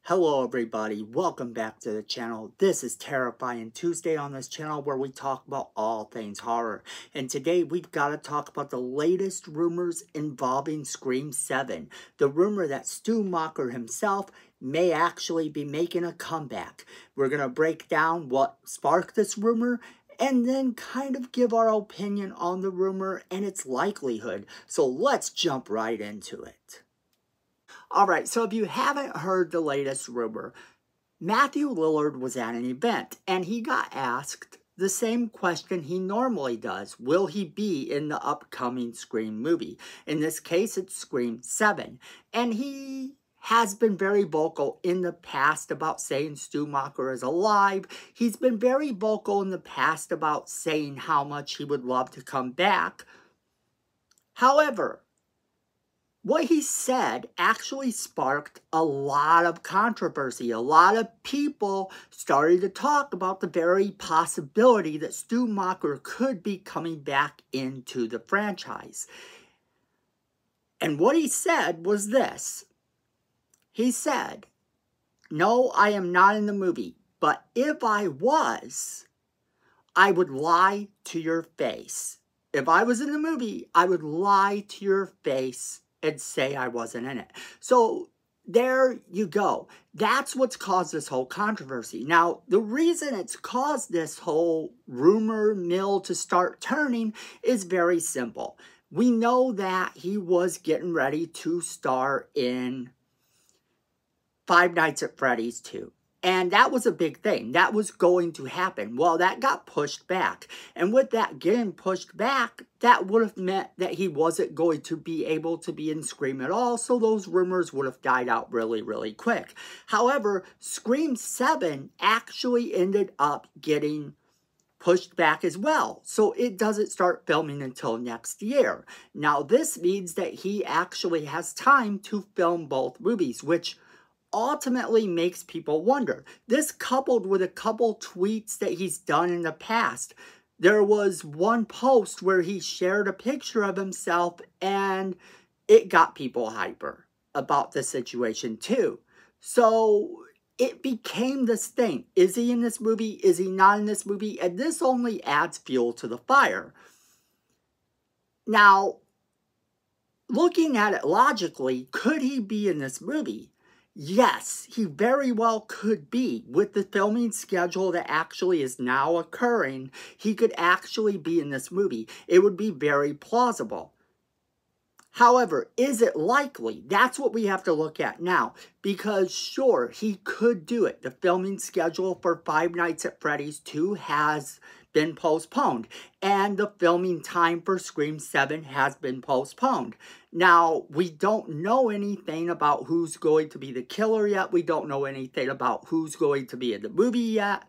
Hello everybody, welcome back to the channel. This is Terrifying Tuesday on this channel where we talk about all things horror. And today we've got to talk about the latest rumors involving Scream 7. The rumor that Stu Macher himself may actually be making a comeback. We're going to break down what sparked this rumor and then kind of give our opinion on the rumor and its likelihood. So let's jump right into it. Alright, so if you haven't heard the latest rumor, Matthew Lillard was at an event and he got asked the same question he normally does. Will he be in the upcoming Scream movie? In this case, it's Scream 7. And he has been very vocal in the past about saying Stu Macher is alive. He's been very vocal in the past about saying how much he would love to come back. However, what he said actually sparked a lot of controversy. A lot of people started to talk about the very possibility that Stu Macher could be coming back into the franchise. And what he said was this. He said, "No, I am not in the movie, but if I was, I would lie to your face. If I was in the movie, I would lie to your face and say I wasn't in it." So there you go. That's what's caused this whole controversy. Now, the reason it's caused this whole rumor mill to start turning is very simple. We know that he was getting ready to star in Five Nights at Freddy's 2. And that was a big thing. That was going to happen. Well, that got pushed back. And with that getting pushed back, that would have meant that he wasn't going to be able to be in Scream at all. So those rumors would have died out really, really quick. However, Scream 7 actually ended up getting pushed back as well. So it doesn't start filming until next year. Now, this means that he actually has time to film both movies, which ultimately makes people wonder. This coupled with a couple tweets that he's done in the past. There was one post where he shared a picture of himself and it got people hyper about the situation too. So it became this thing. Is he in this movie? Is he not in this movie? And this only adds fuel to the fire. Now, looking at it logically, could he be in this movie? Yes, he very well could be. With the filming schedule that actually is now occurring, he could actually be in this movie. It would be very plausible. However, is it likely? That's what we have to look at now. Because sure, he could do it. The filming schedule for Five Nights at Freddy's 2 has been postponed. And the filming time for Scream 7 has been postponed. Now, we don't know anything about who's going to be the killer yet. We don't know anything about who's going to be in the movie yet.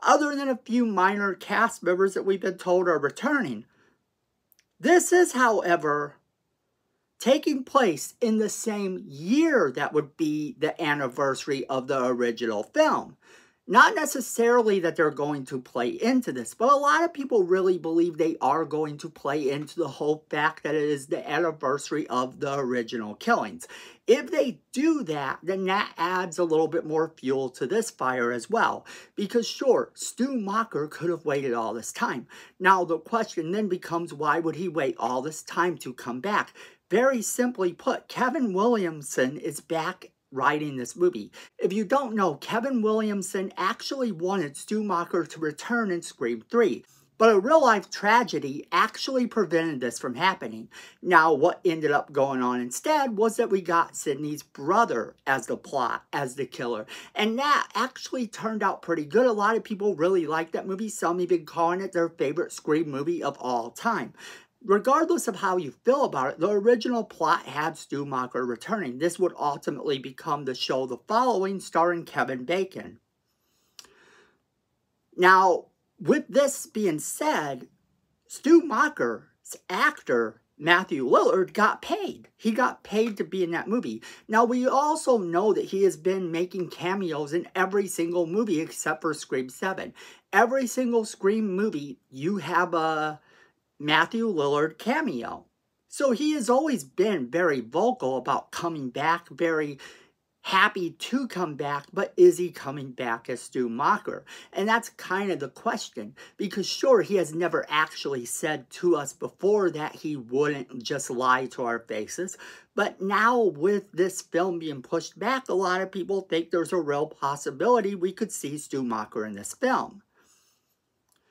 Other than a few minor cast members that we've been told are returning. This is, however, taking place in the same year that would be the anniversary of the original film. Not necessarily that they're going to play into this, but a lot of people really believe they are going to play into the whole fact that it is the anniversary of the original killings. If they do that, then that adds a little bit more fuel to this fire as well. Because sure, Stu Macher could have waited all this time. Now the question then becomes, why would he wait all this time to come back? Very simply put, Kevin Williamson is back writing this movie. If you don't know, Kevin Williamson actually wanted Stu Macher to return in Scream 3. But a real-life tragedy actually prevented this from happening. Now, what ended up going on instead was that we got Sidney's brother as the plot, as the killer. And that actually turned out pretty good. A lot of people really liked that movie. Some even calling it their favorite Scream movie of all time. Regardless of how you feel about it, the original plot had Stu Macher returning. This would ultimately become the show The Following, starring Kevin Bacon. Now, with this being said, Stu Macher's actor, Matthew Lillard, got paid. He got paid to be in that movie. Now, we also know that he has been making cameos in every single movie except for Scream 7. Every single Scream movie, you have a Matthew Lillard cameo. So he has always been very vocal about coming back, very happy to come back, but is he coming back as Stu Macher? And that's kind of the question, because sure, he has never actually said to us before that he wouldn't just lie to our faces, but now with this film being pushed back, a lot of people think there's a real possibility we could see Stu Macher in this film.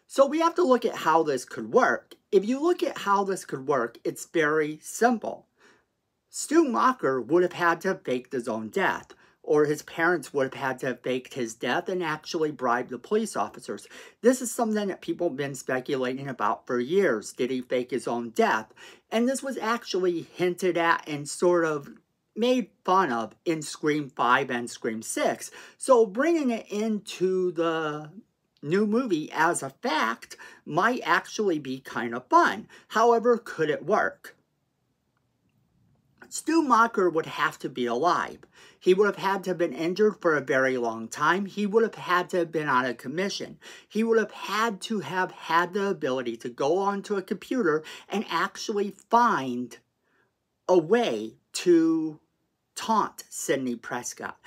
So we have to look at how this could work. If you look at how this could work, it's very simple. Stu Macher would have had to have faked his own death, or his parents would have had to have faked his death and actually bribed the police officers. This is something that people have been speculating about for years. Did he fake his own death? And this was actually hinted at and sort of made fun of in Scream 5 and Scream 6. So bringing it into the new movie as a fact might actually be kind of fun. However, could it work? Stu Macher would have to be alive. He would have had to have been injured for a very long time. He would have had to have been on a commission. He would have had the ability to go onto a computer and actually find a way to taunt Sidney Prescott.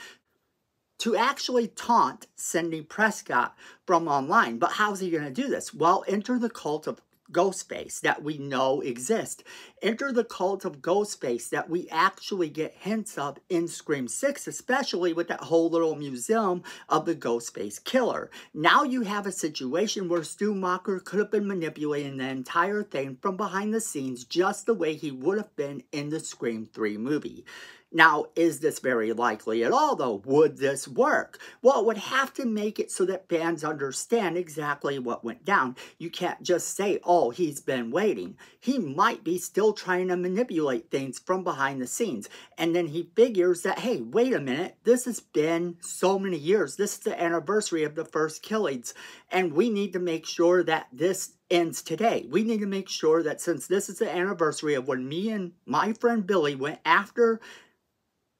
To actually taunt Sidney Prescott from online. But how's he going to do this? Well, enter the cult of Ghostface that we know exists. Enter the cult of Ghostface that we actually get hints of in Scream 6, especially with that whole little museum of the Ghostface killer. Now you have a situation where Stu Macher could have been manipulating the entire thing from behind the scenes just the way he would have been in the Scream 3 movie. Now, is this very likely at all, though? Would this work? Well, it would have to make it so that fans understand exactly what went down. You can't just say, oh, he's been waiting. He might be still trying to manipulate things from behind the scenes. And then he figures that, hey, wait a minute, this has been so many years. This is the anniversary of the first killings. And we need to make sure that this ends today. We need to make sure that since this is the anniversary of when me and my friend Billy went after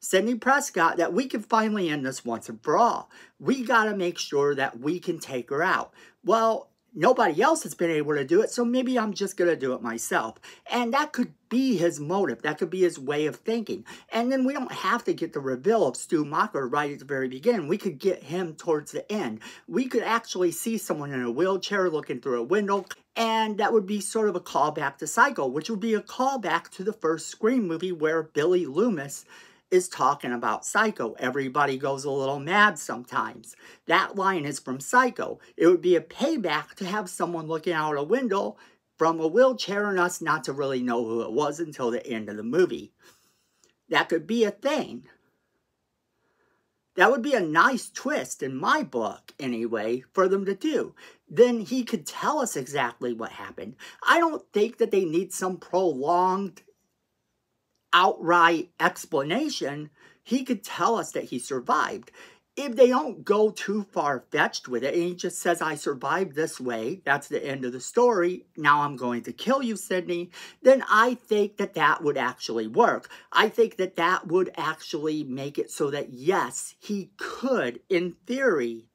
Sidney Prescott, that we can finally end this once and for all. We got to make sure that we can take her out. Well, nobody else has been able to do it, so maybe I'm just going to do it myself. And that could be his motive. That could be his way of thinking. And then we don't have to get the reveal of Stu Macher right at the very beginning. We could get him towards the end. We could actually see someone in a wheelchair looking through a window, and that would be sort of a callback to Psycho, which would be a callback to the first Scream movie where Billy Loomis is talking about Psycho. Everybody goes a little mad sometimes. That line is from Psycho. It would be a payback to have someone looking out a window from a wheelchair and us not to really know who it was until the end of the movie. That could be a thing. That would be a nice twist in my book, anyway, for them to do. Then he could tell us exactly what happened. I don't think that they need some prolonged outright explanation. He could tell us that he survived. If they don't go too far-fetched with it, and he just says, I survived this way, that's the end of the story, now I'm going to kill you, Sidney, then I think that that would actually work. I think that that would actually make it so that, yes, he could, in theory,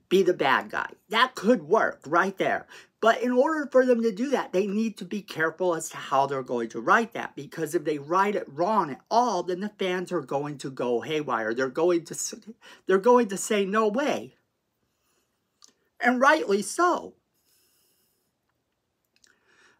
be the bad guy. That could work right there. But in order for them to do that, they need to be careful as to how they're going to write that. Because if they write it wrong at all, then the fans are going to go haywire. They're going to say, no way. And rightly so.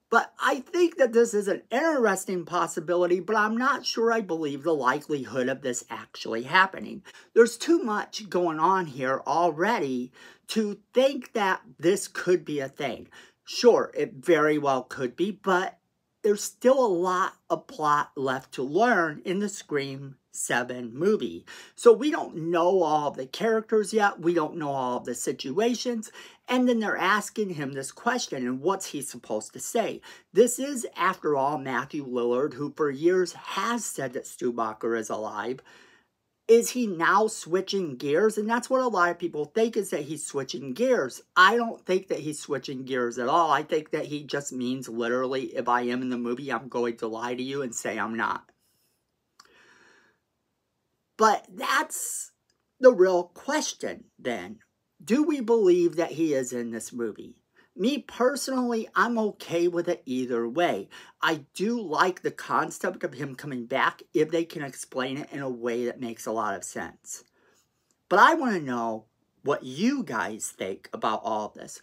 But I think that this is an interesting possibility, but I'm not sure I believe the likelihood of this actually happening. There's too much going on here already to think that this could be a thing. Sure, it very well could be, but there's still a lot of plot left to learn in the Scream 7 movie. So we don't know all of the characters yet. We don't know all of the situations. And then they're asking him this question, and what's he supposed to say? This is, after all, Matthew Lillard, who for years has said that Stu Macher is alive. Is he now switching gears? And that's what a lot of people think, is that he's switching gears. I don't think that he's switching gears at all. I think that he just means literally, if I am in the movie, I'm going to lie to you and say I'm not. But that's the real question then. Do we believe that he is in this movie? Me personally, I'm okay with it either way. I do like the concept of him coming back if they can explain it in a way that makes a lot of sense. But I want to know what you guys think about all of this.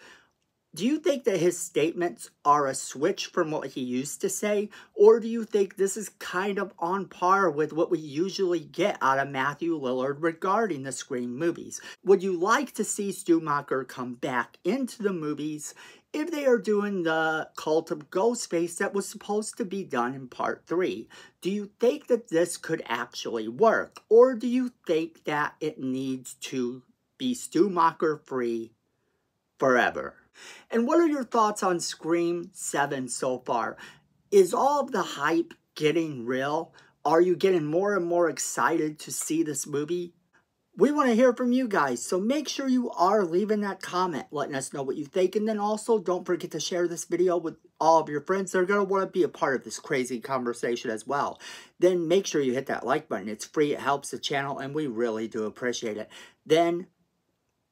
Do you think that his statements are a switch from what he used to say? Or do you think this is kind of on par with what we usually get out of Matthew Lillard regarding the Scream movies? Would you like to see Stu Macher come back into the movies if they are doing the Cult of Ghostface that was supposed to be done in part 3? Do you think that this could actually work? Or do you think that it needs to be Stu Macher free forever? And what are your thoughts on Scream 7 so far? Is all of the hype getting real? Are you getting more and more excited to see this movie? We want to hear from you guys, so make sure you are leaving that comment, letting us know what you think. And then also, don't forget to share this video with all of your friends that are going to want to be a part of this crazy conversation as well. Then make sure you hit that like button. It's free, it helps the channel, and we really do appreciate it. Then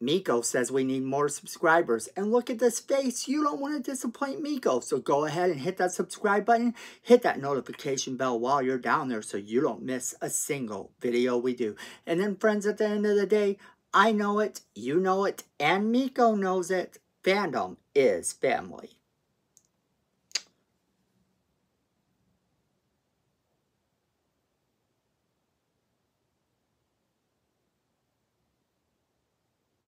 Miko says we need more subscribers. And look at this face. You don't want to disappoint Miko. So go ahead and hit that subscribe button. Hit that notification bell while you're down there so you don't miss a single video we do. And then friends, at the end of the day, I know it, you know it, and Miko knows it. Fandom is family.